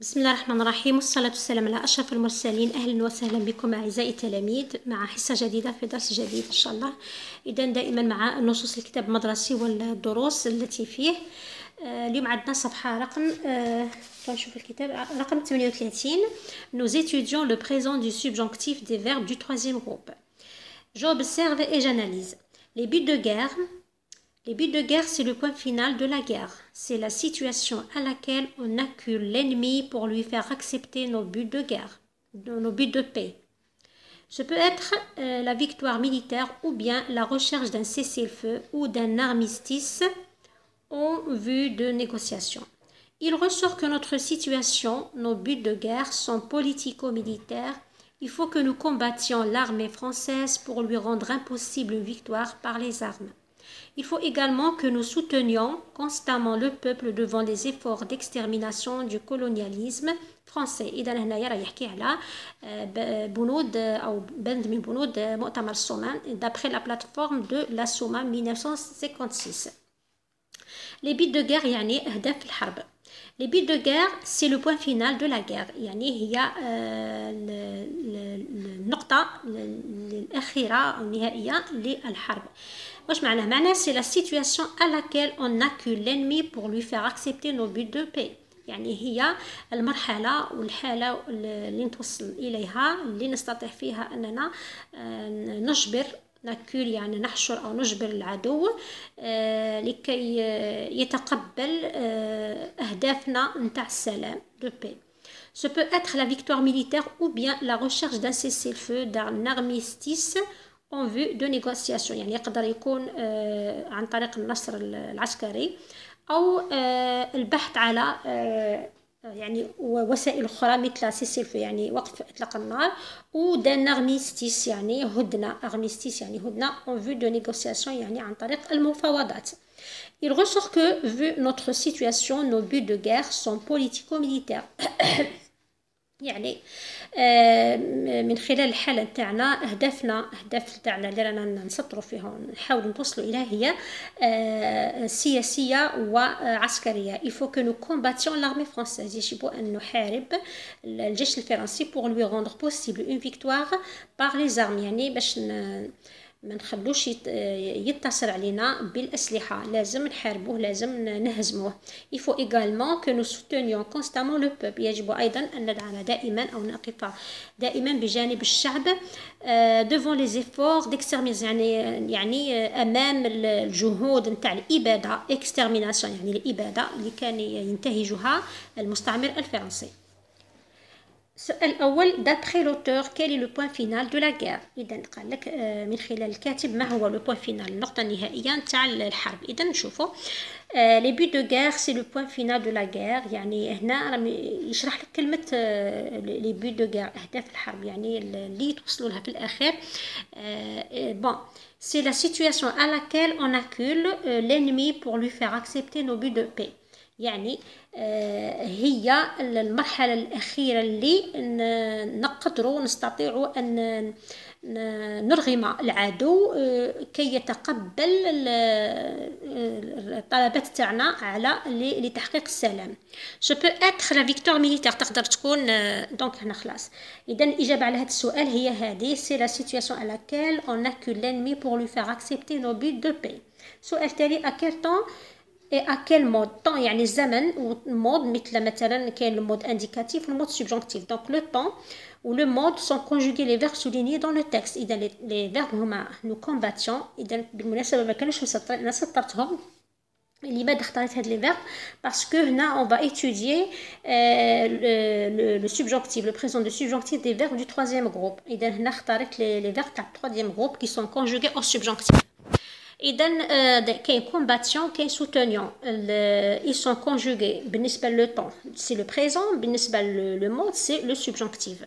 بسم الله الرحمن الرحيم، والصلاة والسلام على أشرف المرسلين. أهلا وسهلا بكم أعزائي التلاميذ مع حصة جديدة في درس جديد إن شاء الله. إذا دائما مع نصوص الكتاب المدرسي والدروس التي فيه. اليوم عندنا صفحة رقم نشوف الكتاب رقم 38. Nous étudions le présent du subjonctif des verbes du troisième groupe. J'observe et j'analyse. Les buts de guerre. Les buts de guerre, c'est le point final de la guerre. C'est la situation à laquelle on accule l'ennemi pour lui faire accepter nos buts de guerre, nos buts de paix. Ce peut être la victoire militaire ou bien la recherche d'un cessez-le-feu ou d'un armistice en vue de négociation. Il ressort que notre situation, nos buts de guerre sont politico-militaires. Il faut que nous combattions l'armée française pour lui rendre impossible une victoire par les armes. Il faut également que nous soutenions constamment le peuple devant les efforts d'extermination du colonialisme français. إذا هنايا راه يحكي على بنود أو بند من بنود مؤتمر السومان d'après la plateforme de la Souma 1956. Les buts de guerre يعني أهداف الحرب. Les buts de guerre, c'est le point final de la guerre. يعني هي النقطة الأخيرة أو النهائية للحرب. واش معناه؟ معناه c'est la situation à laquelle on accule l'ennemi pour lui faire accepter nos buts de paix. يعني هي المرحلة والحالة اللي نتوصل إليها اللي نستطيع فيها أننا نجبر نكول يعني نحشر أو نجبر العدو لكي يتقبل أهدافنا نتاع السلام de paix. Ce peut être la victoire militaire ou bien la recherche d'un cessez-le-feu, d'un armistice en vue de négociation. يعني يقدر يكون عن طريق النصر العسكري أو البحث على يعني وسائل أخرى مثل سيسيلفو يعني وقف إطلاق النار ou d'un armistice يعني هدنة armistice يعني هدنة en vue de négociation يعني عن طريق المفاوضات. Il ressort que vu notre situation nos buts de guerre sont politico-militaires. يعني من خلال الحالة تاعنا أهداف تاعنا اللي رانا نسطروا فيها ونحاول نوصلوا إليها هي سياسية وعسكرية. Il faut que nous combattions l'armée française. يجب أن نحارب الجيش الفرنسي pour lui rendre possible une victoire par les armes. يعني باش ما نخلوش يتصل علينا بالأسلحة، لازم نحاربوه، لازم نهزموه. Il faut également que nous soutenions constamment le peuple. يجب أيضا أن ندعم دائما أو نقف دائما بجانب الشعب devant les efforts d'extermination يعني أمام الجهود نتاع الإبادة extermination يعني الإبادة اللي كان ينتهجها المستعمر الفرنسي. السؤال الأول d'après l'auteur quel est le point final de la guerre. إذا قال لك من خلال الكاتب ما هو le point final النقطة النهائية نتاع الحرب. إذا نشوفوا les buts de guerre c'est le point final de la guerre. يعني هنا يشرح لك كلمة les buts de guerre أهداف الحرب يعني اللي توصلوا لها في الأخير. bon c'est la situation à laquelle on accule l'ennemi pour lui faire accepter nos buts de paix. يعني هي المرحلة الأخيرة اللي نقدروا نستطيعوا أن نرغم العدو كي يتقبل الطلبات تاعنا على لتحقيق السلام. Je peux être la victoire militaire تقدر تكون دونك هنا خلاص. إذا الإجابة على هذا السؤال هي هذه c'est la situation à laquelle on accule l'ennemi pour lui faire accepter nos buts de paix. سؤال تالي à quel temps et à quel mode temps يعني الزمن والمود مثلا كاين le mode indicatif le mode subjonctif. donc le temps ou le mode sont conjugués les verbes soulignés dans le texte. إذا les verbes هما nous combattions. إذا بالمناسبة ما كانوش أنا سطرتهم. لماذا اختاريت هاد les verbes parce que هنا on va étudier le subjonctif le présent du subjonctif des verbes du troisième groupe. إذا هنا اختاريت les verbes تاع troisième groupe qui sont conjugués au subjonctif. إذن كاين combattant كاين soutenant ils sont conjugués بالنسبة le temps c'est le présent بالنسبة le mode c'est le subjonctif.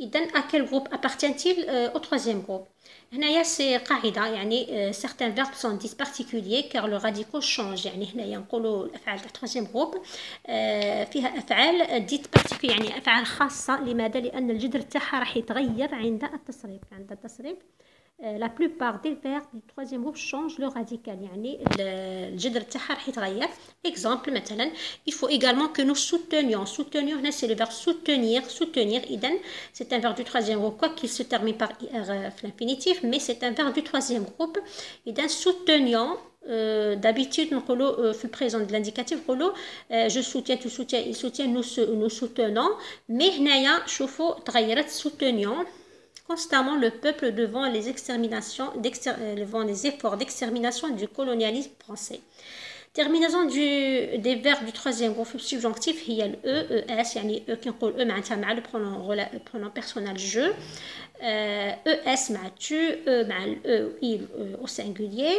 إذن à quel groupe appartient-il au troisième groupe. هنايا سي قاعدة يعني certains verbes sont dits particuliers car le radicaux change. يعني هنايا نقولوا الأفعال تاع troisième groupe فيها أفعال dits particuliers يعني أفعال خاصة. لماذا؟ لأن الجذر تاعها راح يتغير عند التصريف. la plupart des verbes du troisième groupe changent le radical يعني الجذر تاعها راح يتغير. exemple مثلا il faut également que nous soutenions هنا c'est le verbe soutenir إذا c'est un verbe du troisième groupe quoi qu'il se termine par ir في l'infinitif mais c'est un verbe du troisième groupe إذا soutenions d'habitude نقولوا في البريزون de l'indicatif نقولوا je soutiens tu soutiens il soutient nous soutenons mais هنايا شوفوا تغيرت soutenions constamment le peuple devant les devant les efforts d'extermination du colonialisme français. Terminaison des verbes du troisième groupe subjonctif هي ال ES يعني كي نقول معناتها مع le pronom personnel je ES مع tu مع ال il au singulier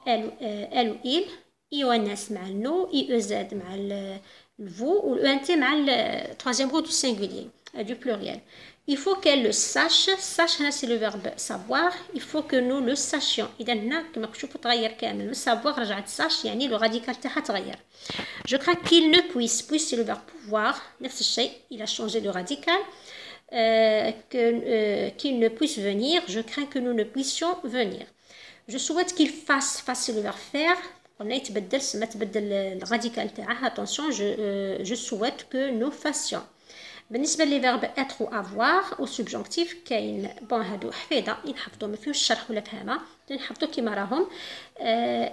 elle ou il IONS مع le nous IEZ مع le vous ou le ENT مع le troisième groupe du singulier du pluriel. Il faut qu'elle le sache c'est le verbe savoir il faut que nous le sachions إذا هنا كما تشوفوا تغير كامل le savoir رجعت sache يعني le radical تاعها تغير. Je crains qu'il ne puisse c'est le verbe pouvoir نفس الشيء il a changé le radical qu'il ne puisse venir je crains que nous ne puissions venir. Je souhaite qu'il fasse c'est le verbe faire قلنا يتبدل ما تبدل الراديكال تاعها attention je souhaite que nous fassions. بالنسبه لي فيرب être ou avoir au subjonctif كاين بون هادو حفيظه ينحفظوا ما فيهوش شرح ولا فهمه نحفظوا كيما راهم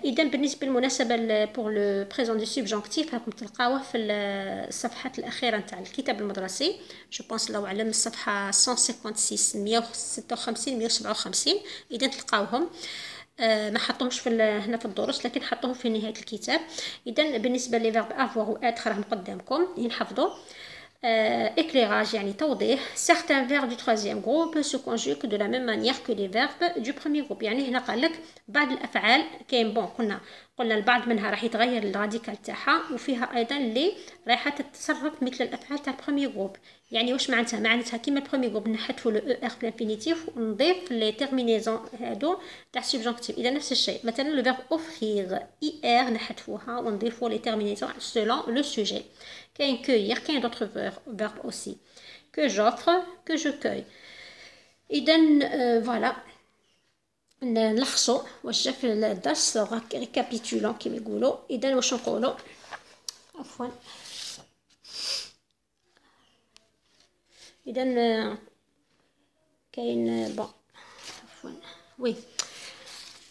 اذا بالنسبه للمناسبه pour le présent du subjonctif راكم تلقاوه في الصفحات الاخيره نتاع الكتاب المدرسي جو بونس الله اعلم الصفحه 156 156 157 اذا تلقاوهم ما حطوهمش هنا في الدروس لكن حطوهم في نهايه الكتاب. اذا بالنسبه لي فيرب avoir ou être راهم قدامكم ينحفظوا. Éclairage يعني توضيح certains verbes du troisième groupe se conjuguent de la même manière que les verbes du premier groupe يعني هنا قال لك بعض الافعال كاين بون قلنا البعض منها راح يتغير الراديكال تاعها وفيها ايضا اللي رايحه تتصرف مثل الافعال تاع البروميير جروب يعني واش معناتها كيما البروميير جروب نحذفوا لو ار في الانفينيتيف ونضيف لي تيرمينيزون هادو تاع السبجونكتيف اذا نفس الشيء مثلا لو فيرب اوفرير اي ار نحذفوها ونضيفوا لي تيرمينيزون selon le sujet. كاين cueillir كاين d'autres verbes aussi que j'offre que je cueille. اذا voilà نلخصوا واش جا في الدرس ريكابيتولون كيما يقولوا. اذا واش نقولوا عفوا اذا كاين بون عفوا وي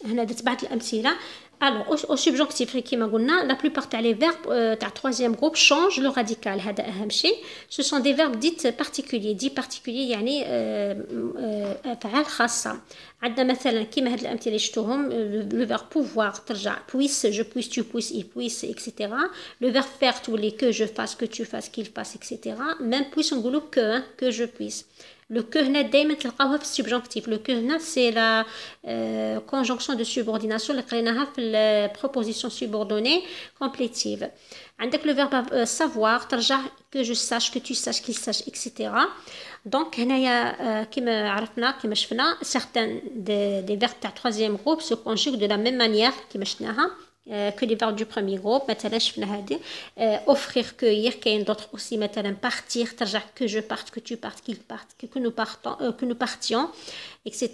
هنا درت بعض الامثله. Alors, au subjonctif, كما قلنا, la plupart des verbes تاع troisième groupe changent le radical. هذا أهم شيء. Ce sont des verbes dits particuliers يعني أفعال خاصة. عندنا مثلا كيما هاد الأمثلة اللي شفتوهم le verbe pouvoir ترجع puisse, je puisse, tu puisses, il puisse, etc. Le verbe faire تولي que je fasse, que tu fasses, qu'il fasse, etc. Même puisse نقولوا que je puisse. Le que هنا دائما تلقاوها في السبجونكتيف. Le que هنا c'est la conjonction de subordination اللي قريناها في البروبوزيشن subordonnée complétive. عندك le verbe savoir ترجع que je sache, que tu saches, qu'il sache, etc. Donc هنايا كما عرفنا كما شفنا certains des verbes تاع troisième groupe se conjuguent de la même manière كما شفناها que les verbes du premier groupe. مثلا شفنا هذه offrir cueillir كاين d'autres aussi مثلا partir ترجع que je parte que tu partes qu'il parte que nous partions etc.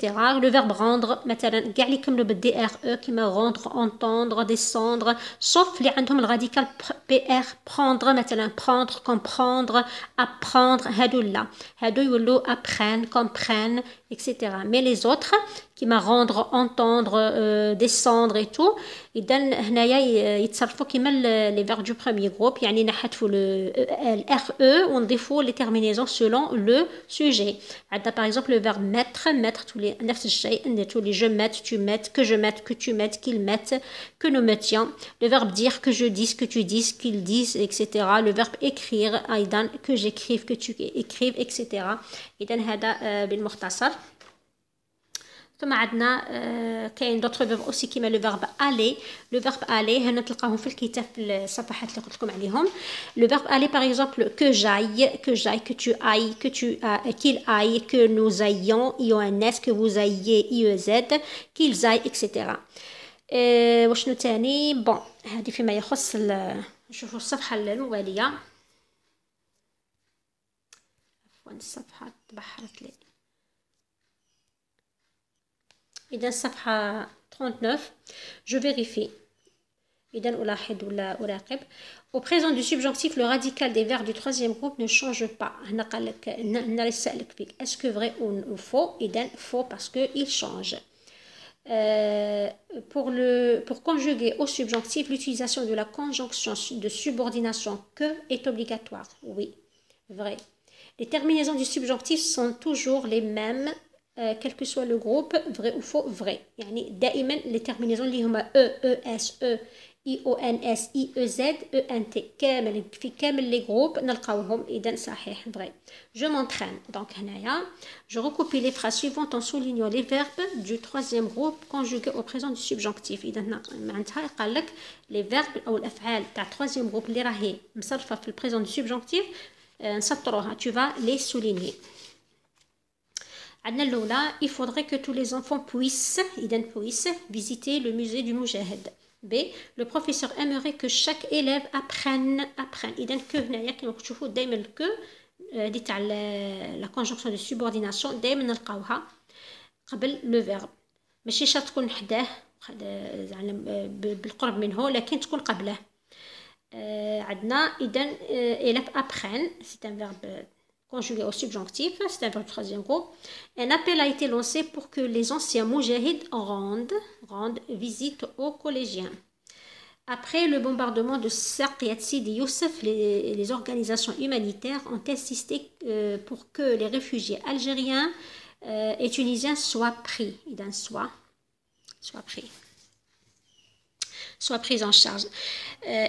le verbe rendre مثلا كاع اللي يكملوا بالدي ار او كيما rendre entendre descendre sauf اللي عندهم الراديكال بي ار prendre مثلا prendre comprendre apprendre هادو يولوا apprendre comprendre etc. mais les autres كيما rendre entendre descendre et tout اذا هنايا يتصرفوا كيما لي فيرب دو بروميير جروب يعني نحذفوا الار او ونضيفوا لي تيرمينيزون selon le sujet. عندنا par exemple le verbe mettre تولي نفس الشيء تولي je mette tu mettes que je mette que tu mettes qu'il mette que nous mettions. Le verbe dire que je dise que tu dises qu'il dise etc. le verbe écrire ايضا que j'écrive que tu écrives etc. اذا هذا بالمختصر. ثم عندنا كاين دوطر فيرب اوسي كيما لو فيرب aller. لو فيرب aller هنا تلقاهم في الكتاب في الصفحات اللي قلت لكم عليهم. لو فيرب aller par exemple que j'aille que tu ailles que tu qu'il aille que nous ayons IONS que vous ayez IEZ qu'ils aillent etc. وشنو تاني بون هذه فيما يخص نشوفوا الصفحه المواليه عفوا الصفحه تبحرت لي إذا الصفحة 39 je vérifie. إذا ألاحظ ولا أراقب. Au présent du subjonctif, le radical des verbes du troisième groupe ne change pas. هنا قال لك نسألك فيك est-ce que vrai ou faux. إذا faux parce que il change. Pour conjuguer au subjonctif, l'utilisation de la conjonction de subordination que est obligatoire. Oui, vrai. Les terminaisons du subjonctif sont toujours les mêmes, quel que soit le groupe, vrai ou faux, vrai. يعني دائما les terminaisons اللي هما ES, IONS, IEZ, ENT كامل في كامل les groupes نلقاوهم إذا صحيح vrai. Je m'entraîne. Donc هنايا je recopie les phrases suivantes en soulignant les verbes du troisième groupe conjugués au présent du subjonctif. إذا معناتها قال لك les verbes أو الأفعال تاع troisième groupe اللي راهي مصرفة في le présent du subjonctif نسطروها. Tu vas les souligner. عندنا الأولى il faudrait que tous les enfants puissent visiter le musée du Moujahid. B. Le professeur aimerait que chaque élève apprenne. إذا que هنايا كما تشوفوا دائما que دي تاع la conjonction de subordination دائما نلقاوها قبل le verbe. ماشي شرط تكون حداه بالقرب منه لكن تكون قبله. عندنا إذا élève apprenne c'est un verbe conjugué au subjonctif, c'est un verbe du troisième groupe. Un appel a été lancé pour que les anciens moujahid rendent visite aux collégiens. Après le bombardement de Saqiyat Sidi Youssef, les organisations humanitaires ont insisté pour que les réfugiés algériens et tunisiens soient pris. Soient pris en charge.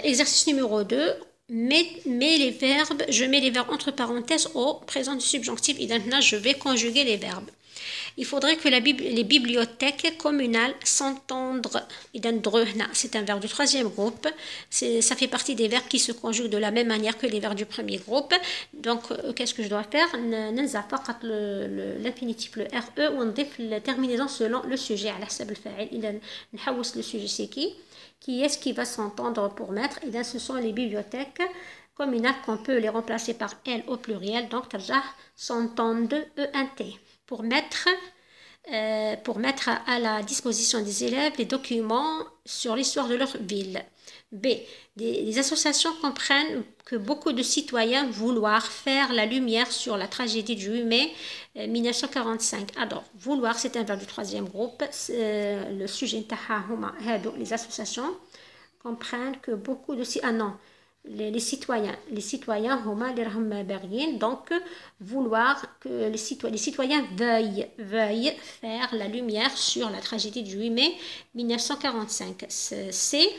Exercice numéro 2. Je mets les verbes entre parenthèses au présent du subjonctif. Et maintenant, je vais conjuguer les verbes. Il faudrait que les bibliothèques communales s'entendent. C'est un verbe du troisième groupe. Ça fait partie des verbes qui se conjuguent de la même manière que les verbes du premier groupe. Donc, qu'est-ce que je dois faire? L'infinitif, le RE, ou on défile la terminaison selon le sujet. Le sujet, c'est qui est-ce qui va s'entendre pour mettre? Et bien, ce sont les bibliothèques communales qu'on peut les remplacer par elles au pluriel. Donc, s'entendent ENT. Pour mettre à la disposition des élèves les documents sur l'histoire de leur ville. B. Les associations comprennent que beaucoup de citoyens vouloir faire la lumière sur la tragédie du 8 mai 1945. Alors, vouloir, c'est un verbe du troisième groupe. Le sujet les associations comprennent que beaucoup de les citoyens huma les rahma beryin, donc vouloir que les citoyens veuillent faire la lumière sur la tragédie du 8 mai 1945. C'est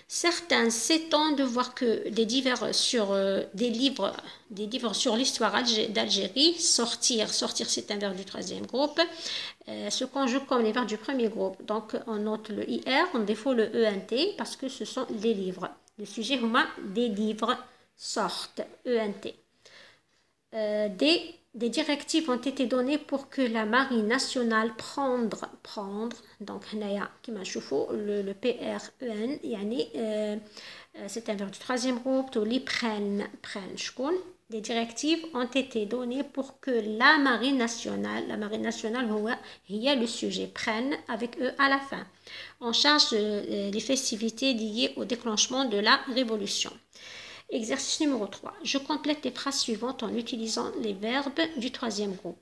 certains s'étonnent de voir que des livres sur l'histoire d'Algérie sortir c'est un verbe du troisième groupe se conjuguent comme les verbes du premier groupe. Donc on note le IR, on défaut le ENT parce que ce sont des livres. Le sujet huma des livres sortent ENT. Des directives ont été données pour que la marine nationale prendre donc le PREN c'est un verbe du troisième groupe prennent des directives ont été données pour que la marine nationale il y a le sujet prenne avec eux à la fin en charge des festivités liées au déclenchement de la révolution. Exercice numéro 3. Je complète les phrases suivantes en utilisant les verbes du troisième groupe.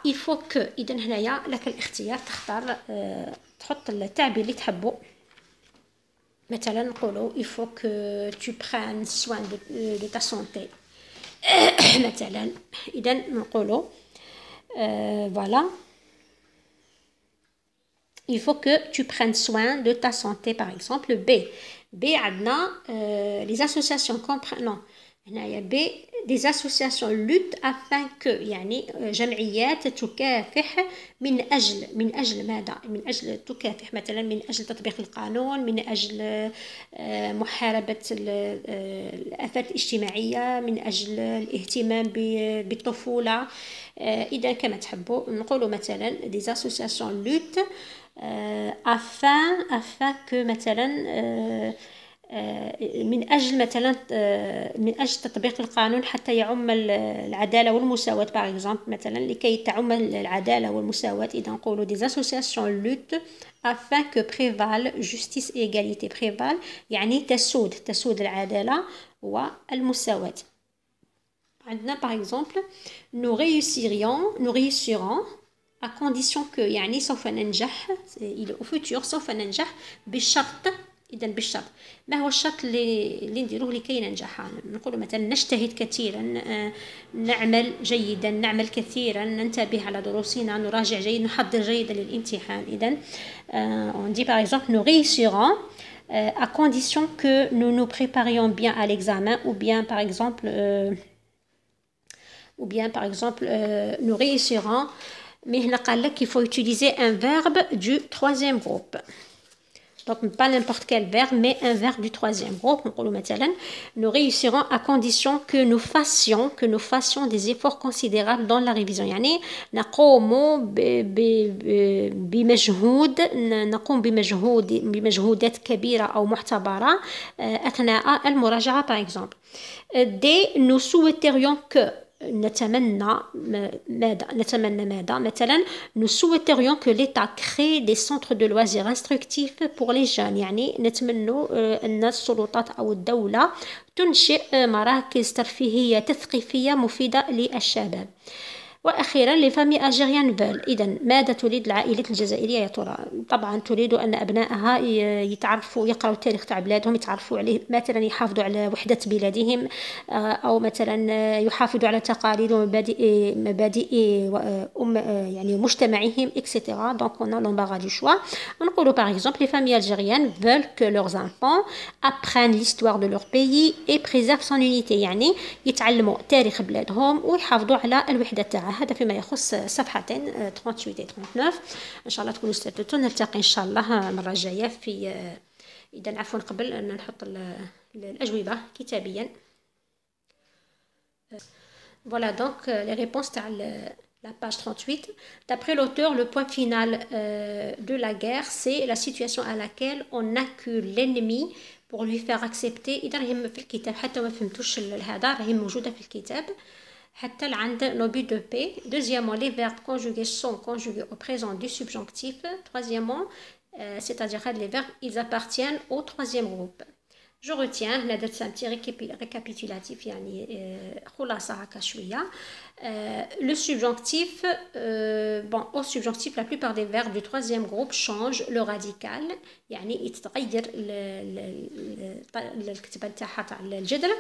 Il faut que إذن هنايا لك الاختيار تختار تحط التعبير اللي تحبه. مثلا نقولوا il faut que tu prennes soin de ta santé. مثلا إذن نقولوا voilà. Il faut que tu prennes soin de ta santé, par exemple. B عندنا les associations comprennent B des associations luttent afin que يعني جمعيات تكافح من أجل ماذا؟ من أجل تكافح مثلا من أجل تطبيق القانون من أجل محاربة الآفات الاجتماعية من أجل الاهتمام بالطفولة. إذا كما تحبوا نقولوا مثلا des associations luttent afin que مثلا من أجل مثلا من أجل تطبيق القانون حتى يعم العدالة والمساواة par exemple مثلا لكي تعم العدالة والمساواة إذا نقولوا des associations luttent afin que prévalent justice et égalité prévalent يعني تسود العدالة والمساواة. عندنا par exemple nous réussirons à condition que يعني سوف ننجح au futur سوف ننجح بالشرط. إذن بالشرط ما هو الشرط اللي نديروه لكي ننجح؟ نقول مثلا نجتهد كثيرا، نعمل جيدا، نعمل كثيرا، ننتبه على دروسنا، نراجع جيدا، نحضر جيدا للامتحان. إذن on dit par exemple nous réussirons à condition que nous nous préparions bien à l'examen ou bien par exemple nous réussirons. Mais هنا قال لك il faut utiliser un verbe du troisième groupe. Donc pas n'importe quel verbe mais un verbe du troisième groupe. نقولوا مثلا nous réussirons à condition que nous fassions des efforts considérables dans la révision. يعني نقوم بمجهودات كبيرة أو معتبرة أثناء المراجعة par exemple. Dès nous souhaiterions que نتمنى ماذا مثلا nous souhaiterions que l'État crée des centres de loisirs instructifs pour les jeunes. يعني نتمنى أن السلطات أو الدولة تنشئ مراكز ترفيهية تثقيفية مفيدة للشباب. وأخيرا les familles algériennes veulent. إذن ماذا تريد العائلة الجزائرية يا ترى؟ طبعا تريد أن أبنائها يتعرفوا يقرأوا التاريخ تاع بلادهم، يتعرفوا عليه، مثلا يحافظوا على وحدة بلادهم أو مثلا يحافظوا على تقاليد ومبادئ يعني مجتمعهم etc. Donc on a l'embarras du choix. On peut par exemple les familles algériennes veulent que leurs enfants apprennent l'histoire de leur pays et préservent son unité. يعني يتعلموا تاريخ بلادهم ويحافظوا على الوحدة تاعها. هذا فيما يخص صفحتين 38 و 39. ان شاء الله تكونوا استفدتوا. نلتقي ان شاء الله المره الجايه في اذا عفوا قبل ان نحط الاجوبه كتابيا. Voilà donc les réponses تاع la page 38. D'après l'auteur, le point final de la guerre, c'est la situation à laquelle on accule l'ennemi pour lui faire accepter. إذا راهي في الكتاب حتى ما فهمتوش هذا راهي موجودة في الكتاب حتى لعند nos buts de paix. Deuxièmement, les verbes conjugués sont conjugués au présent du subjonctif. Troisièmement, c'est-à-dire les verbes, ils appartiennent au troisième groupe. Je retiens هنا درت un petit récapitulatif يعني خلاصة هكا شوية. Le subjonctif, bon, au subjonctif, la plupart des verbes du troisième groupe changent le radical. يعني يتغير الكتابة تاعها تاع الجذر.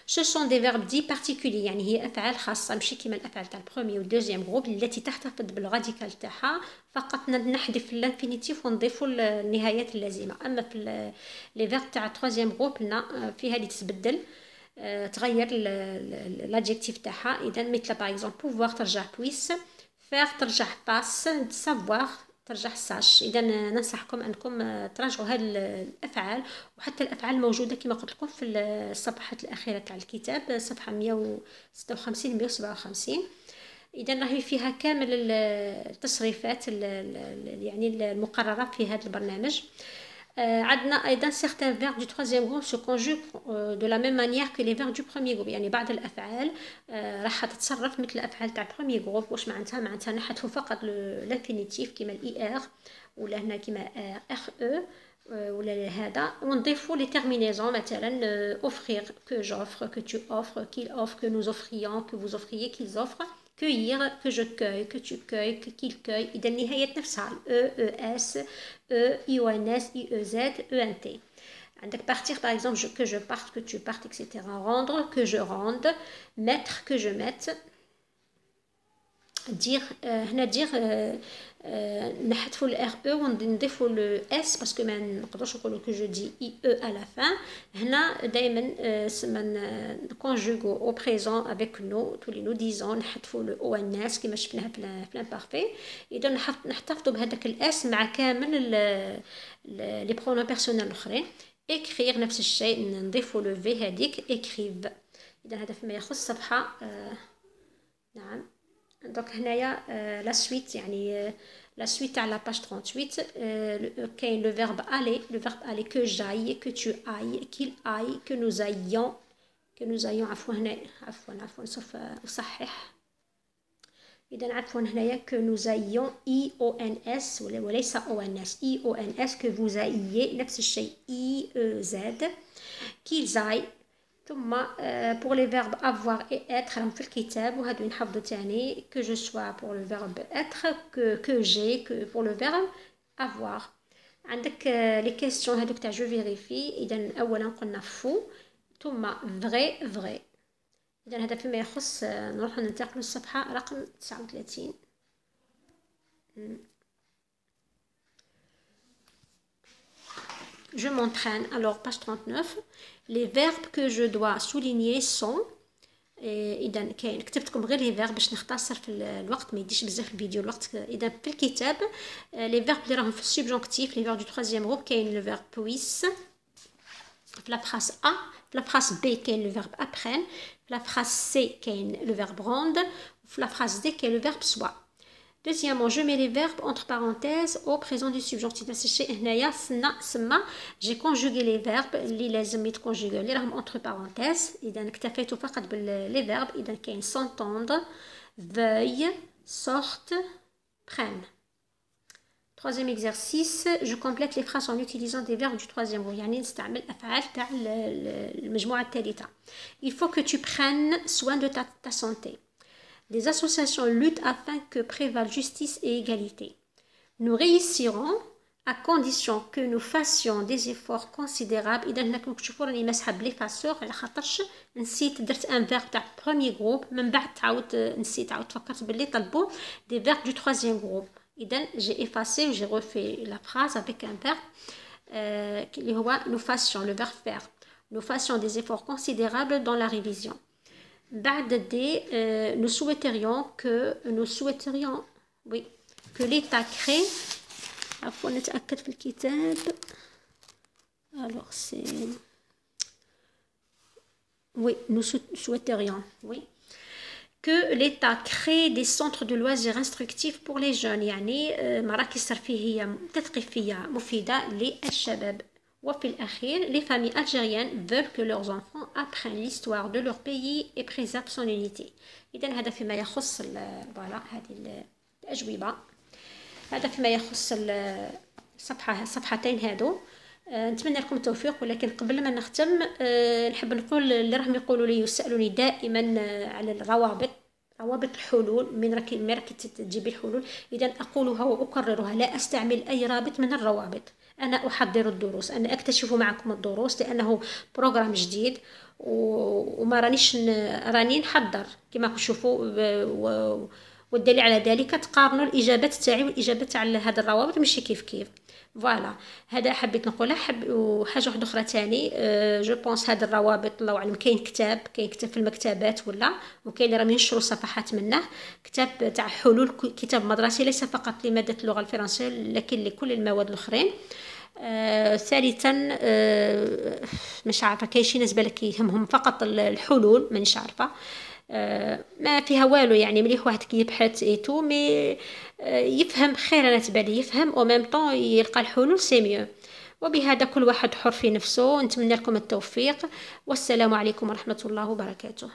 Ce sont des verbes dits particuliers يعني هي أفعال خاصة ماشي كيما الأفعال تاع البروميي والدوزيام جروب التي تحتفظ بالراديكال تاعها فقط نحذف الانفينيتيف ونضيفوا النهايات اللازمة. أما في لي فيرب تاع التروازيام جروب هنا فيها اللي تتبدل تغير l'adjectif تاعها. إذا مثل par exemple pouvoir ترجع puisse، faire ترجع passe، savoir ترجع sache. إذا ننصحكم أنكم تراجعوا هذه الأفعال، وحتى الأفعال موجودة كما قلت لكم في الصفحة الأخيرة تاع الكتاب صفحة 156 157. إذا راهي فيها كامل التصريفات يعني المقررة في هذا البرنامج. عندنا أيضا certains verbes du troisième groupe se conjuguent de la même manière que les verbes du premier groupe. يعني بعض الأفعال راح تتصرف مثل الأفعال تاع البروميي جروب. واش معناتها نحذفوا فقط الانفينيتيف كيما الإي آر ولا هنا كيما اخ او ولا هذا، ونضيفوا لي تيرمينيزون مثلا offrir que j'offre que tu offres qu'il offre que nous offrions que vous offriez qu'ils offrent cueillir que je cueille que tu cueilles que qu'il cueille. إذا النهايات نفسها ES EIONS IEZ ENT. عندك partir par exemple que je parte que tu partes etc. rendre que je rende mettre que je mette. dire هنا dire نحذفوا ال RE ونضيفوا ال S parce que ما نقدرش نقولوا que je dis IE à la fin. هنا دائما من conjugue au présent avec nous tous les nous disons نحذفوا ال ONS كما شفناها في l'imparfait. إذا نحتفظوا بهذاك ال S مع كامل les pronoms personnels الآخرين. écrire نفس الشيء نضيفوا ال V هذيك écrive. إذا هذا فيما يخص صفحة نعم. دونك هنايا لا سويت يعني la suite à la page 38 كاين le verbe aller que j'aille, que tu ailles, qu'il aille, que nous ayons عفوا سوف أصحح. إذا عفوا هنايا que nous ayons IONS وليس ONS IONS que vous ayez نفس الشيء IEZ qu'ils aillent. ثم pour les verbes avoir et être راهم في الكتاب وهادو ينحفظوا تاني que je sois pour le verbe être que j'ai que pour le verbe avoir. عندك les questions هادوك تاع je vérifie. إذا أولا قلنا faux ثم vrai. إذا هذا فيما يخص نروح ننتقل للصفحة رقم 39. Je m'entraîne. Alors, page 39. Les verbes que je dois souligner sont إذا كاين كتبتكم غير لي فيرب باش نختصر في الوقت ما يديش بزاف الفيديو الوقت. إذا في الكتاب لي فيرب اللي راهم في السبجونكتيف لي فيرب دو 3e groupe كاين لو فيرب puisse في لا phrase A. في لا phrase B كاين le verbe apprenne. في لا phrase C كاين le verbe rende. في لا phrase D كاين le verbe soit. Deuxièmement, je mets les verbes entre parenthèses au présent du subjonctif. نفس الشيء هنايا سما j'ai conjugué les verbes اللي لازم يتكونجوغيو اللي راهم entre parenthèses. إذا اكتفيت فقط باللي verbes. إذا كاين s'entendre, veuille, sorte, prenne. Troisième exercice, je complète les phrases en utilisant des verbes du 3e groupe. يعني نستعمل أفعال تاع المجموعة الثالثة. Il faut que tu prennes soin de ta santé. Des associations luttent afin que prévalent justice et égalité. Nous réussirons à condition que nous fassions des efforts considérables. إذا هنا كنت تشوفوا راني مسحة بلي فاسور على خاطرش نسيت درت ان فيرب تاع بروميي جروب من بعد تعاود نسيت عاود فكرت باللي طلبوا دي فيرب دو 3e groupe. إذا j'ai effacé j'ai refait la phrase avec un verbe اللي هو nous fassions le verbe faire. Nous fassions des efforts considérables dans la révision. بعد دي nous souhaiterions que l'État crée. عفوا نتأكد في الكتاب. alors c'est nous souhaiterions que l'État crée des centres de loisirs instructifs pour les jeunes. يعني مراكز ترفيهية تثقيفية مفيدة للشباب. وفي الأخير les familles algériennes veulent que leurs enfants apprennent l'histoire de leur pays et préservent son unité. إذا هذا فيما يخص فوالا هذه الأجوبة. هذا فيما يخص الصفحتين هادو. نتمنى لكم التوفيق. ولكن قبل ما نختم نحب نقول اللي راهم يقولوا لي يسألوني دائما على روابط الحلول من راكي تجيبي الحلول. إذا أقولها وأكررها لا أستعمل أي رابط من الروابط. أنا أحضر الدروس أنا أكتشف معكم الدروس لأنه بروغرام جديد وما راني نحضر كما تشوفوا. والدليل على ذلك تقارنوا الإجابات تاعي والإجابات تاع هذا الروابط ماشي كيف فوالا. هذا حبيت نقولها. وحاجه واحده اخرى ثاني جو بونس هذا الروابط الله اعلم كاين كتاب في المكتبات وكاين اللي راهم ينشروا صفحات منه كتاب تاع حلول كتاب مدرسي ليس فقط لماده اللغه الفرنسيه لكن لكل المواد الاخرين. ثالثا مش عارفه كاين شي ناس بالك يهمهم فقط الحلول مانيش عارفه. ما فيها والو يعني مليح واحد كي يبحث ايتو مي يفهم خير. انا تبالي يفهم او ميم طون يلقى الحلول سي ميو. وبهذا كل واحد حر في نفسه. نتمنى لكم التوفيق والسلام عليكم ورحمة الله وبركاته.